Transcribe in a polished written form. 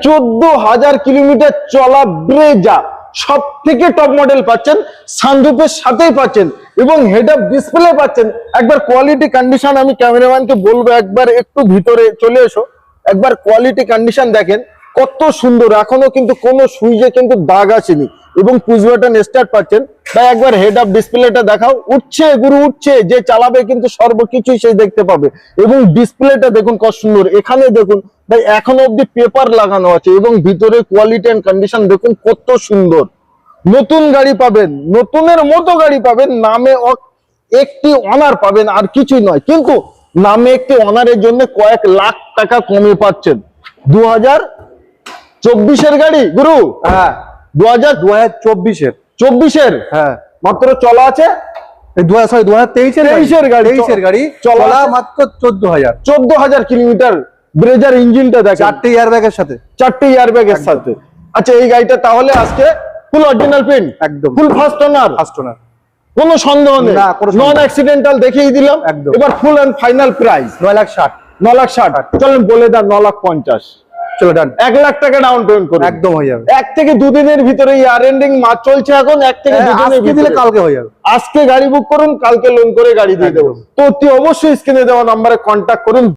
14,000 kilometre চলা Brezza, সব থেকে টপ মডেল পাচ্ছেন, সানরুফের সাথেই পাচ্ছেন এবং হেড আপ ডিসপ্লে পাচ্ছেন। একবার কোয়ালিটি কন্ডিশন আমি ক্যামেরাম্যানকে বলবো একবার একটু ভিতরে চলে এসো, একবার কোয়ালিটি কন্ডিশন দেখেন কত সুন্দর। এখনো কিন্তু কোনো সুইচে কিন্তু দাগ আসেনি এবং পুশ বাটন স্টার্ট পাচ্ছেন। তাই একবার হেড আপ ডিসপ্লেটা দেখাও, উঠছে গুরু উঠছে, যে চালাবে কিন্তু সর্বকিছুই সে দেখতে পাবে। এবং ডিসপ্লেটা দেখুন কত সুন্দর, এখানে দেখুন তাই এখনো অব্দি পেপার লাগানো আছে এবং ভিতরে কোয়ালিটি এন্ড কন্ডিশন দেখুন কত সুন্দর। নতুন গাড়ি পাবেন, নতুনের মতো গাড়ি পাবেন, নামে একটি অনার পাবেন আর কিছুই নয়, কিন্তু নামে একটি অনারের জন্য কয়েক লাখ টাকা কমে পাচ্ছেন। 2024-এর গাড়ি গুরু, হ্যাঁ 2024-এর হ্যাঁ মাত্র চলা আছে। 2023-এর গাড়ি চলা মাত্র 14,000 কিলোমিটার। ব্রেজার ইঞ্জিনটা দেখেন, 4টে এয়ারব্যাগের সাথে, 4টে এয়ারব্যাগের সাথে। আচ্ছা এই গাড়িটা তাহলে আজকে ফুল অরিজিনাল প্রিন্ট, একদম ফুল ফার্স্ট ওনার, কোনো সন্দেহ নেই, নন অ্যাক্সিডেন্টাল দেখিয়ে দিলাম। একদম। এবার ফুল এন্ড ফাইনাল প্রাইস 9,60,000। চলেন বলে দেন 9,50,000। চলো ডান, 1 লাখ টাকা ডাউন পেমেন্ট করুন, একদম হয়ে যাবে। 1 থেকে 2 দিনের ভিতরে ইয়ার এন্ডিং মাস চলছে এখন, 1 থেকে 2 দিনের আজকে দিলে ভিতরে কালকে হয়ে যাবে। আজকে গাড়ি বুক করুন, কালকে লোন করে গাড়ি দিয়ে দেবো। তো অতি অবশ্যই স্ক্রিনে দেওয়া নম্বরে কন্ট্যাক্ট করুন।